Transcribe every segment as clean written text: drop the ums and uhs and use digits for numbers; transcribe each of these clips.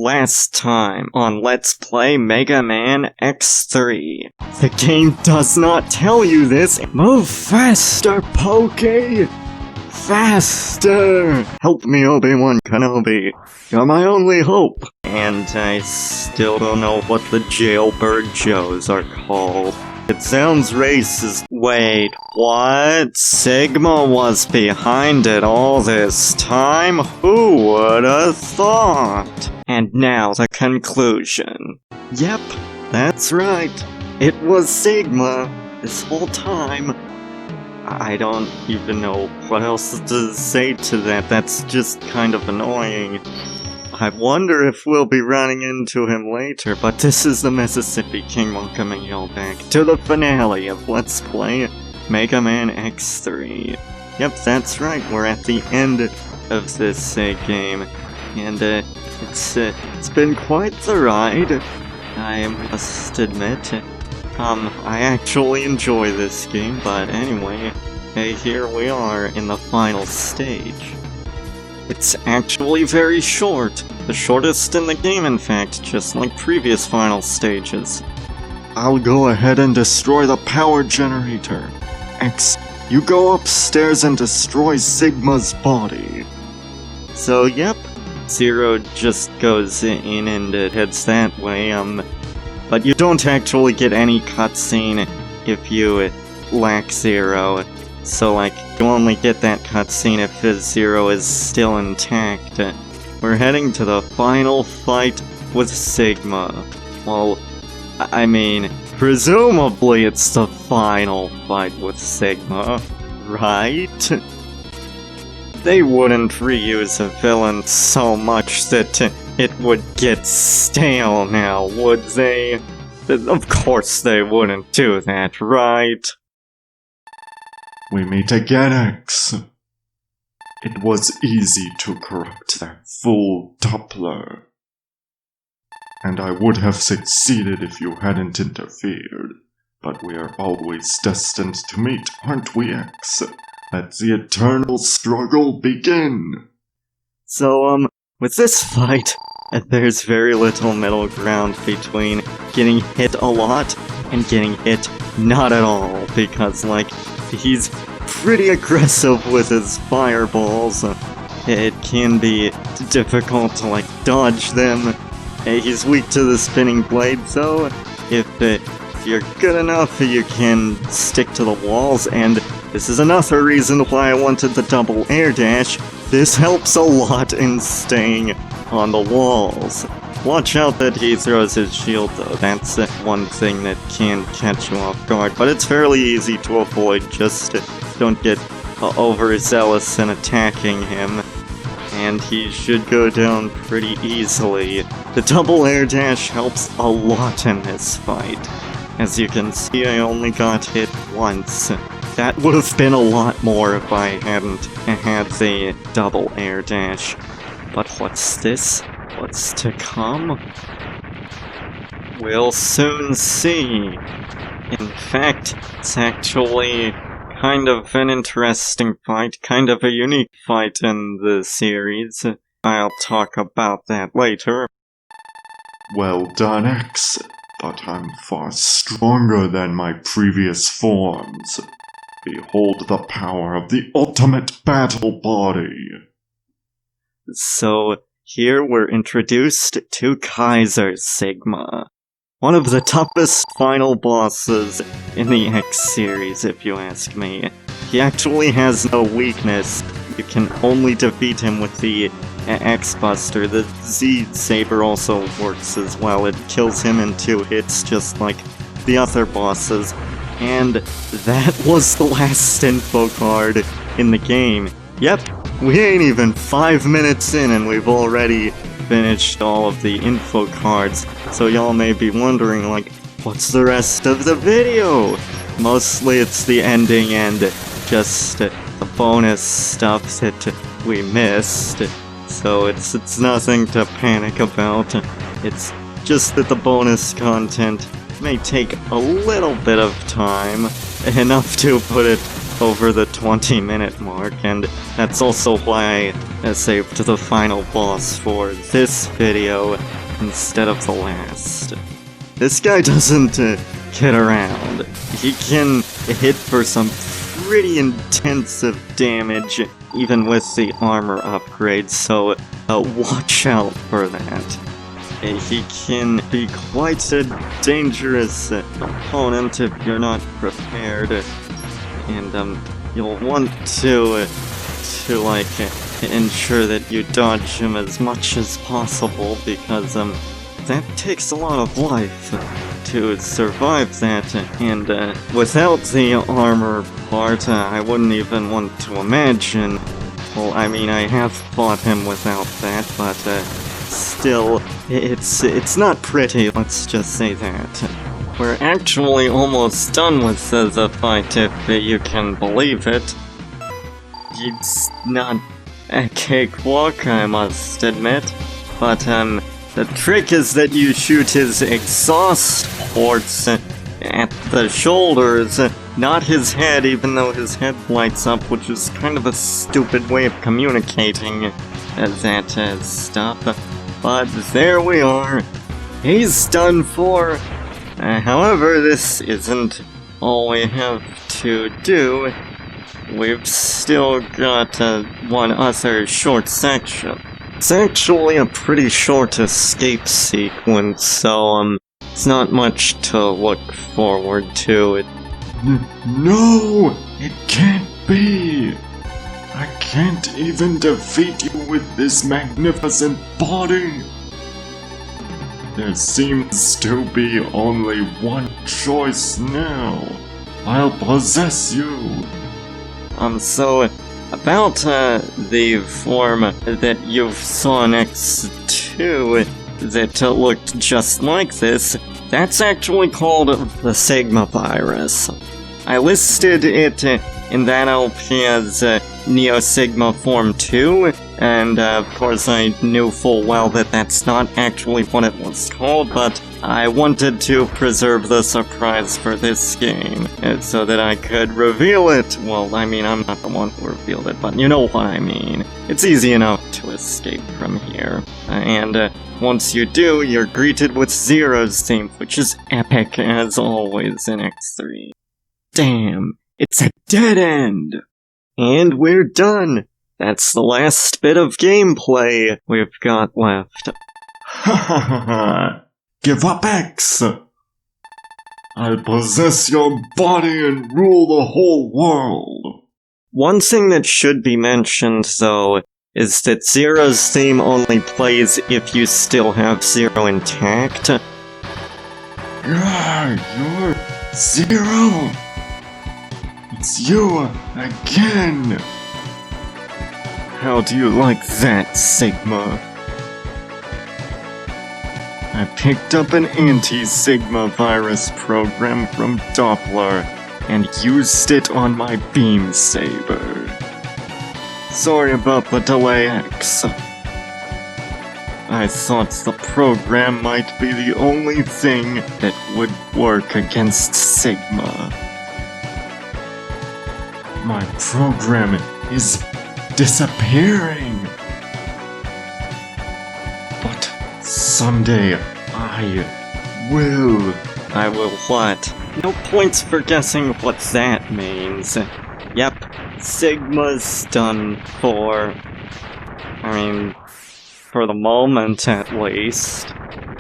Last time on Let's Play Mega Man X3. The game does not tell you this. Move faster, Pokey! Faster! Help me, Obi-Wan Kenobi. You're my only hope. And I still don't know what the Jailbird Joes are called. It sounds racist. Wait, what? Sigma was behind it all this time? Who would have thought? And now the conclusion. Yep, that's right. It was Sigma this whole time. I don't even know what else to say to that. That's just kind of annoying. I wonder if we'll be running into him later, but this is the Mississippi King welcoming you all back to the finale of Let's Play Mega Man X3. Yep, that's right, we're at the end of this game, and it's been quite the ride, I must admit. I actually enjoy this game, but anyway, here we are in the final stage. It's actually very short. The shortest in the game, in fact, just like previous final stages. I'll go ahead and destroy the power generator. X, you go upstairs and destroy Sigma's body. So, yep, Zero just goes in and heads that way, but you don't actually get any cutscene if you lack Zero. So, like, you only get that cutscene if Zero is still intact. We're heading to the final fight with Sigma. Well, I mean, presumably it's the final fight with Sigma, right? They wouldn't reuse a villain so much that it would get stale now, would they? Of course they wouldn't do that, right? We meet again, X. It was easy to corrupt that fool Doppler. And I would have succeeded if you hadn't interfered. But we are always destined to meet, aren't we, X? Let the eternal struggle begin! So, with this fight, there's very little middle ground between getting hit a lot and getting hit not at all, because, like, he's pretty aggressive with his fireballs. It can be difficult to, like, dodge them. He's weak to the spinning blade, so if you're good enough, you can stick to the walls, and this is another reason why I wanted the double air dash. This helps a lot in staying on the walls. Watch out that he throws his shield, though. That's one thing that can catch you off guard, but it's fairly easy to avoid. Just don't get overzealous in attacking him, and he should go down pretty easily. The double air dash helps a lot in this fight. As you can see, I only got hit once. That would have been a lot more if I hadn't had the double air dash. But what's this? What's to come? We'll soon see. In fact, it's actually kind of an interesting fight, kind of a unique fight in the series. I'll talk about that later. Well done, X, but I'm far stronger than my previous forms. Behold the power of the ultimate battle body. So, here we're introduced to Kaiser Sigma, one of the toughest final bosses in the X series, if you ask me. He actually has no weakness. You can only defeat him with the X-Buster. The Z-Saber also works as well. It kills him in 2 hits, just like the other bosses. And that was the last info card in the game. Yep, we ain't even 5 minutes in and we've already finished all of the info cards. So y'all may be wondering, like, what's the rest of the video? Mostly it's the ending and just the bonus stuff that we missed. So it's nothing to panic about. It's just that the bonus content may take a little bit of time, enough to put it over the 20-minute mark, and that's also why I saved the final boss for this video instead of the last. This guy doesn't kid around. He can hit for some pretty intensive damage, even with the armor upgrade, so watch out for that. He can be quite a dangerous opponent if you're not prepared, and you'll want to ensure that you dodge him as much as possible, because that takes a lot of life to survive that, and without the armor part, I wouldn't even want to imagine. Well, I mean, I have fought him without that, but still, it's not pretty, let's just say that. We're actually almost done with the fight, if you can believe it. It's not a cakewalk, I must admit, but the trick is that you shoot his exhaust ports at the shoulders, not his head, even though his head lights up, which is kind of a stupid way of communicating that stuff. But there we are. He's done for. However, this isn't all we have to do. We've still got one other short section. It's actually a pretty short escape sequence, so it's not much to look forward to. No! It can't be! I can't even defeat you with this magnificent body! There seems to be only one choice now. I'll possess you. So, about the form that you saw next to that looked just like this, that's actually called the Sigma virus. I listed it in that LP as Neo Sigma Form 2, and of course I knew full well that that's not actually what it was called, but I wanted to preserve the surprise for this game, so that I could reveal it. Well, I mean, I'm not the one who revealed it, but you know what I mean. It's easy enough to escape from here, and once you do, you're greeted with Zero's theme, which is epic as always in X3. Damn, it's a dead end! And we're done! That's the last bit of gameplay we've got left. Ha ha ha ha! Give up, X! I'll possess your body and rule the whole world! One thing that should be mentioned, though, is that Zero's theme only plays if you still have Zero intact. Yeah, you're Zero! It's you again! How do you like that, Sigma? I picked up an anti-Sigma virus program from Doppler and used it on my beam saber. Sorry about the delay, X. I thought the program might be the only thing that would work against Sigma. My program is disappearing. But someday I will. I will what? No points for guessing what that means. Yep, Sigma's done for. I mean, for the moment at least.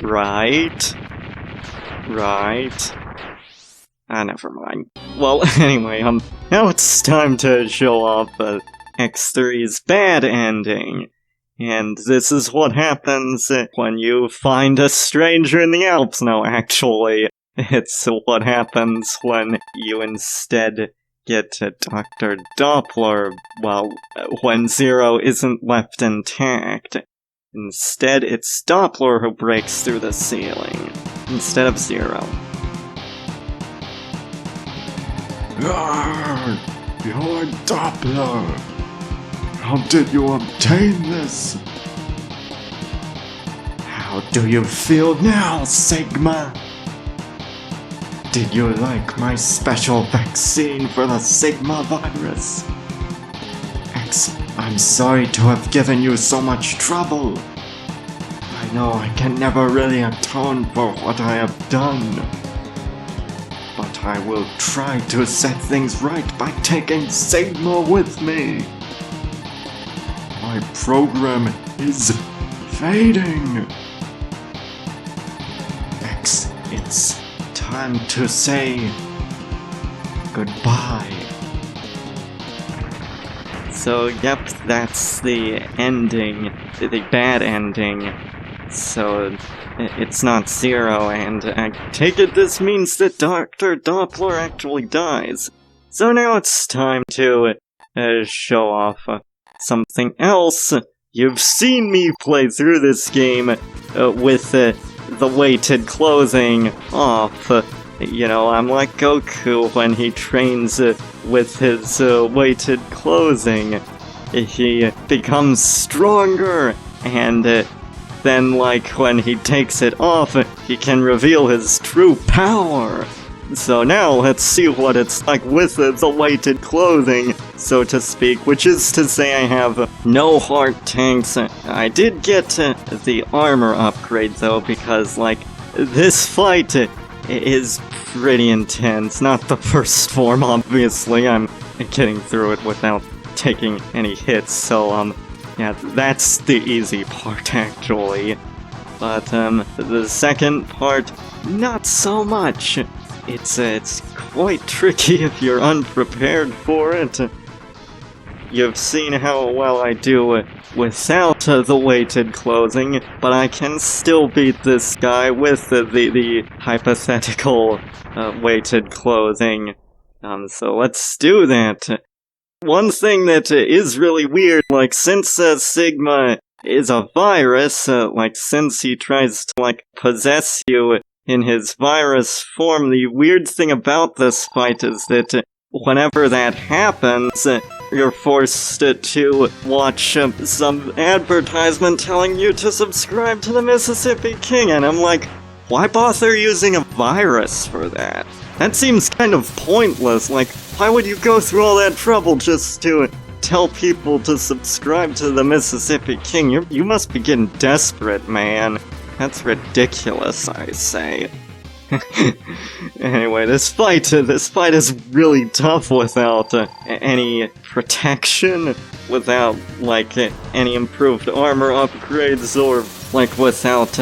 Right? Never mind. Well, anyway, now it's time to show off X3's bad ending. And this is what happens when you find a stranger in the Alps. No, actually, it's what happens when you instead get Dr. Doppler, well, when Zero isn't left intact. Instead, it's Doppler who breaks through the ceiling, instead of Zero. You're Doppler! How did you obtain this? How do you feel now, Sigma? Did you like my special vaccine for the Sigma virus? X, I'm sorry to have given you so much trouble. I know I can never really atone for what I have done. But I will try to set things right by taking Sigma with me. My program is fading. X, it's time to say goodbye. So, yep, that's the ending, the bad ending. So, it's not Zero, and I take it this means that Dr. Doppler actually dies. So now it's time to show off something else. You've seen me play through this game with the weighted clothing off. You know, I'm like Goku when he trains with his weighted clothing. He becomes stronger, and then, like, when he takes it off, he can reveal his true power. So now, let's see what it's like with the weighted clothing, so to speak, which is to say I have no heart tanks. I did get the armor upgrade, though, because, like, this fight is pretty intense. Not the first form, obviously. I'm getting through it without taking any hits, so, yeah, that's the easy part, actually. But, the second part, not so much. It's quite tricky if you're unprepared for it. You've seen how well I do without the weighted clothing, but I can still beat this guy with the hypothetical weighted clothing. So let's do that. One thing that is really weird, like, since Sigma is a virus, like, since he tries to, like, possess you in his virus form, the weird thing about this fight is that whenever that happens, you're forced to watch some advertisement telling you to subscribe to the Mississippi King, and I'm like, why bother using a virus for that? That seems kind of pointless. Like, why would you go through all that trouble just to tell people to subscribe to the Mississippi King? You must be getting desperate, man. That's ridiculous, I say. Anyway, this fight is really tough without any protection, without, like, any improved armor upgrades, or, like, without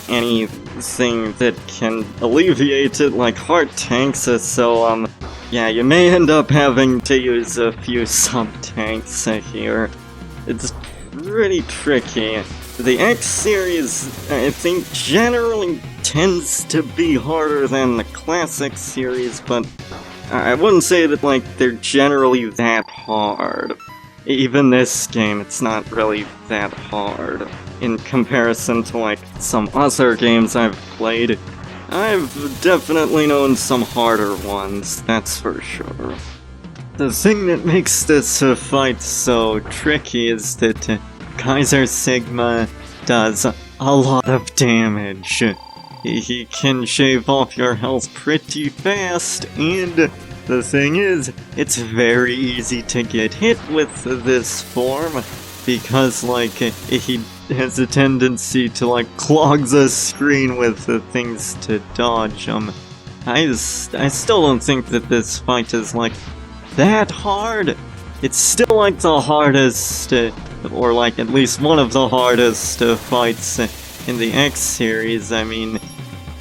anything that can alleviate it, like heart tanks, so, yeah, you may end up having to use a few sub-tanks here. It's pretty tricky. The X series, I think, generally tends to be harder than the classic series, but I wouldn't say that, like, they're generally that hard. Even this game, it's not really that hard. In comparison to, like, some other games I've played, I've definitely known some harder ones, that's for sure. The thing that makes this fight so tricky is that Kaiser Sigma does a lot of damage. He can shave off your health pretty fast, and the thing is, it's very easy to get hit with this form, because, like, he has a tendency to, like, clog the screen with things to dodge him. I still don't think that this fight is, like, that hard. It's still, like, the hardest, or, like, at least one of the hardest fights in the X series. I mean,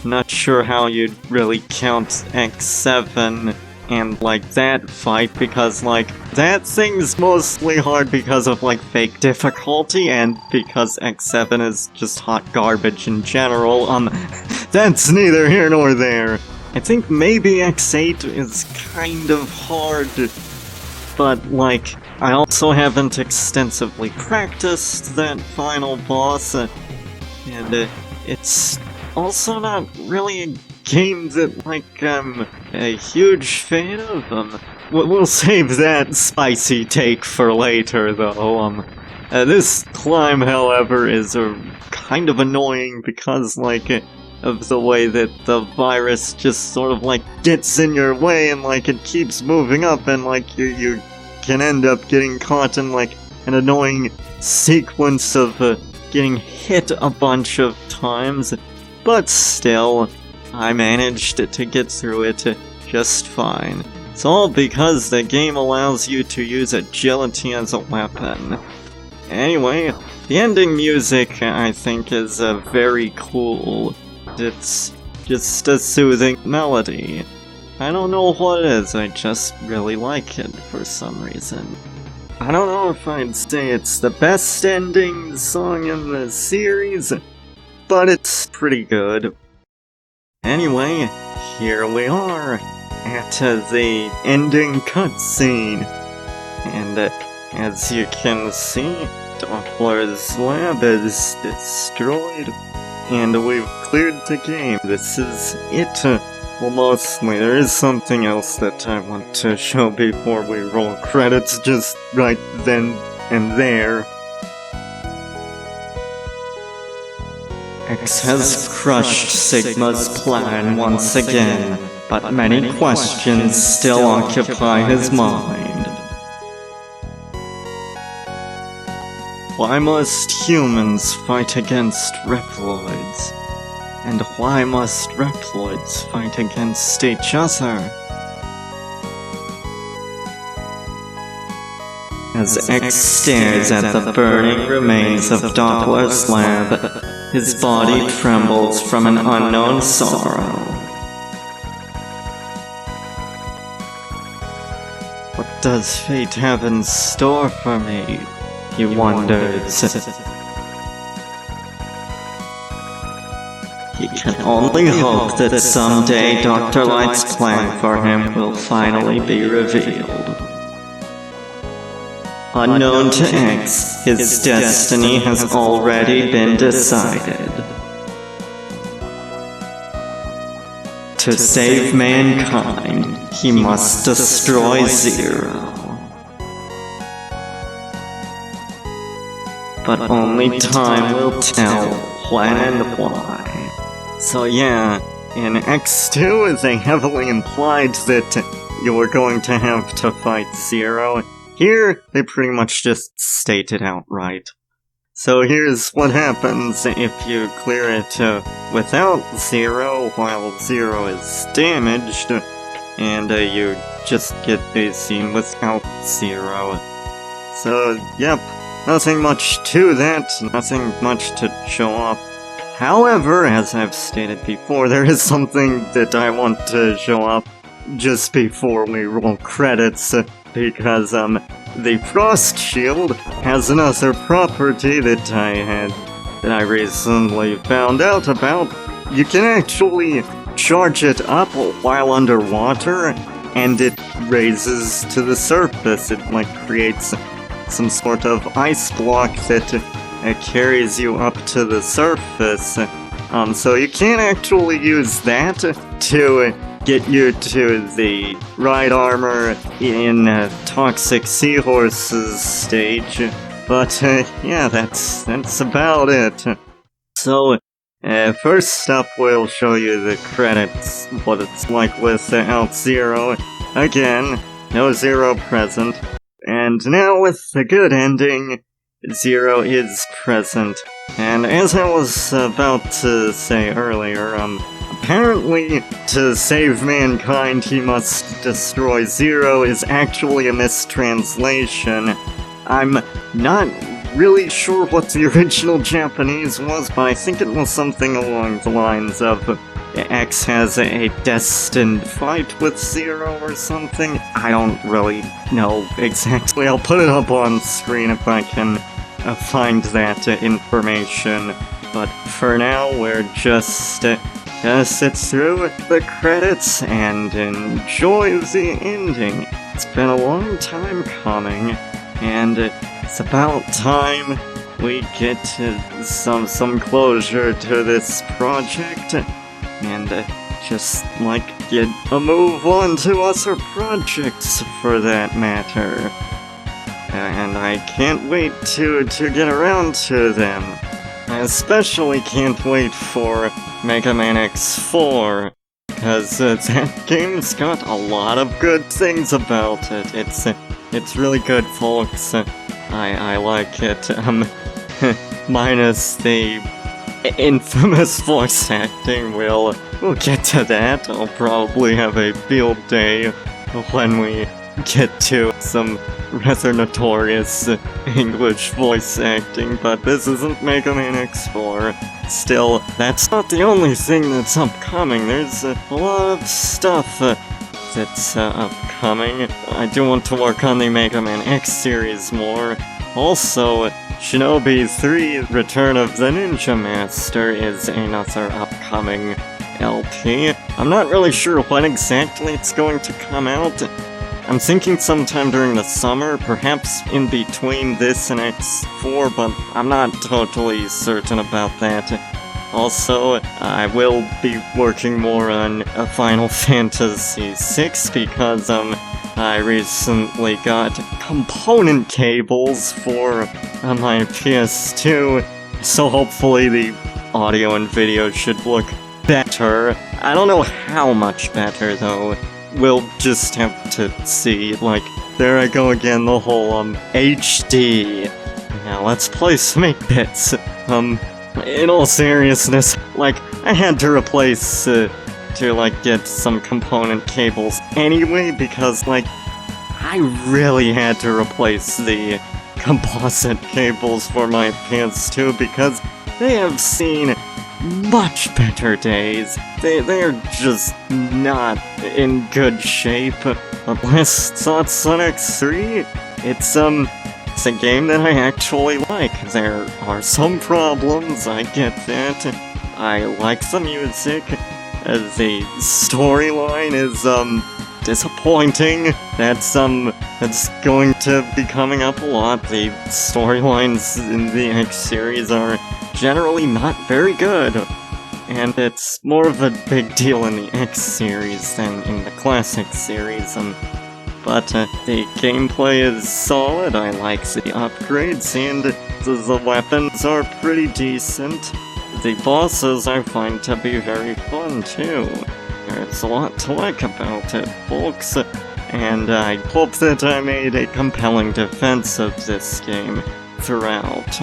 not sure how you'd really count X7 and, like, that fight, because, like, that thing's mostly hard because of, like, fake difficulty, and because X7 is just hot garbage in general. That's neither here nor there. I think maybe X8 is kind of hard, but, like, I also haven't extensively practiced that final boss, and it's also not really a game that, like, I'm a huge fan of. We'll save that spicy take for later, though. This climb, however, is kind of annoying because, like, of the way that the virus just sort of like gets in your way and like it keeps moving up and like you can end up getting caught in like an annoying sequence of getting hit a bunch of times, but still, I managed to get through it just fine. It's all because the game allows you to use agility as a weapon. Anyway, the ending music, I think, is very cool. It's just a soothing melody. I don't know what it is, I just really like it for some reason. I don't know if I'd say it's the best ending song in the series, but it's pretty good. Anyway, here we are at the ending cutscene. And as you can see, Doppler's lab is destroyed, and we've cleared the game. This is it. Well, mostly. There is something else that I want to show before we roll credits, just right then and there. X has crushed Sigma's plan once again, but many questions still occupy his mind. Why must humans fight against Reploids? And why must Reploids fight against each other? As X stares at the burning remains of Doppler's lab, his body trembles from an unknown sorrow. What does fate have in store for me? He wonders. He can only hope that someday Dr. Light's plan for him will finally be revealed. Unknown to X, his destiny has already been decided. To save mankind, he must destroy Zero. But only time will tell when and why. So yeah, in X2 they heavily implied that you were going to have to fight Zero. Here, they pretty much just state it outright. So here's what happens if you clear it without Zero, while Zero is damaged, and you just get a scene without Zero. So, yep, nothing much to that, nothing much to show off. However, as I've stated before, there is something that I want to show off just before we roll credits, because the Frost Shield has another property that I recently found out about. You can actually charge it up while underwater, and it raises to the surface. It creates some sort of ice block that carries you up to the surface. So you can actually use that to get you to the ride armor in Toxic Seahorse's stage. But yeah, that's about it. So first up, we'll show you the credits, what it's like without Zero. Again, no Zero present. And now with the good ending, Zero is present. And as I was about to say earlier, apparently, to save mankind, he must destroy Zero is actually a mistranslation. I'm not really sure what the original Japanese was, but I think it was something along the lines of X has a destined fight with Zero or something. I don't really know exactly. I'll put it up on screen if I can find that information. But for now, we're just gonna sit through the credits and enjoy the ending. It's been a long time coming, and it's about time we get some closure to this project, and just get a move on to other projects for that matter. And I can't wait to get around to them. I especially can't wait for Mega Man X4, because that game's got a lot of good things about it. It's really good, folks. I like it. Minus the infamous voice acting. We'll get to that. I'll probably have a field day when we get to some rather notorious English voice acting, but this isn't Mega Man X4. Still, that's not the only thing that's upcoming. There's a lot of stuff that's upcoming. I do want to work on the Mega Man X series more. Also, Shinobi 3 Return of the Ninja Master is another upcoming LP. I'm not really sure when exactly it's going to come out. I'm thinking sometime during the summer, perhaps in between this and X4, but I'm not totally certain about that. Also, I will be working more on Final Fantasy VI because, I recently got component cables for my PS2, so hopefully the audio and video should look better. I don't know how much better, though. We'll just have to see. Like, there I go again, the whole, HD. Now let's play some 8-bits. In all seriousness, like, I had to replace, get some component cables anyway, because, like, I really had to replace the composite cables for my PS2 because they have seen much better days. They're just not in good shape. But last thoughts on X3, it's a game that I actually like. There are some problems, I get that. I like the music. The storyline is, disappointing. That's going to be coming up a lot. The storylines in the X series are generally not very good. And it's more of a big deal in the X series than in the classic series. But the gameplay is solid, I like the upgrades, and the weapons are pretty decent. The bosses I find to be very fun too. There's a lot to like about it, folks, and I hope that I made a compelling defense of this game throughout.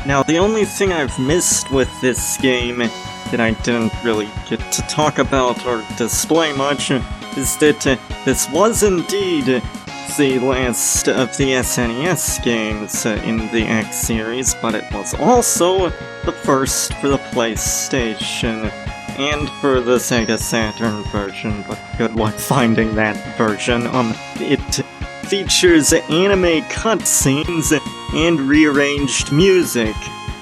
Now, the only thing I've missed with this game that I didn't really get to talk about or display much is that this was indeed the last of the SNES games in the X series, but it was also the first for the PlayStation and for the Sega Saturn version, but good luck finding that version. It features anime cutscenes and rearranged music.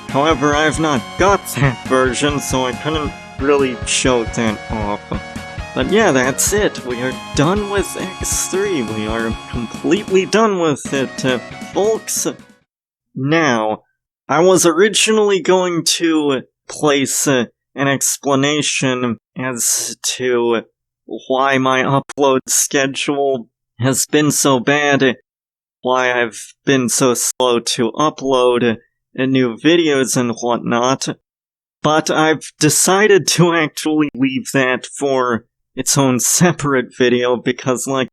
However, I've not got that version, so I couldn't really show that off. But yeah, that's it. We are done with X3. We are completely done with it, folks. Now, I was originally going to place an explanation as to why my upload schedule has been so bad, why I've been so slow to upload new videos and whatnot, but I've decided to actually leave that for its own separate video because, like,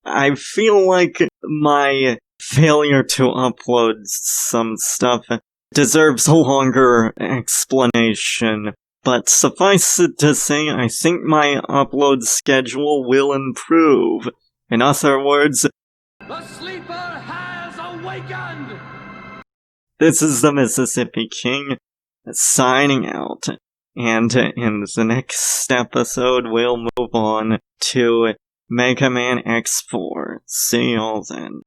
I feel like my failure to upload some stuff deserves a longer explanation. But suffice it to say, I think my upload schedule will improve. In other words, the sleeper has awakened! This is the Mississippi King signing out. And in the next episode, we'll move on to Mega Man X4. See y'all then.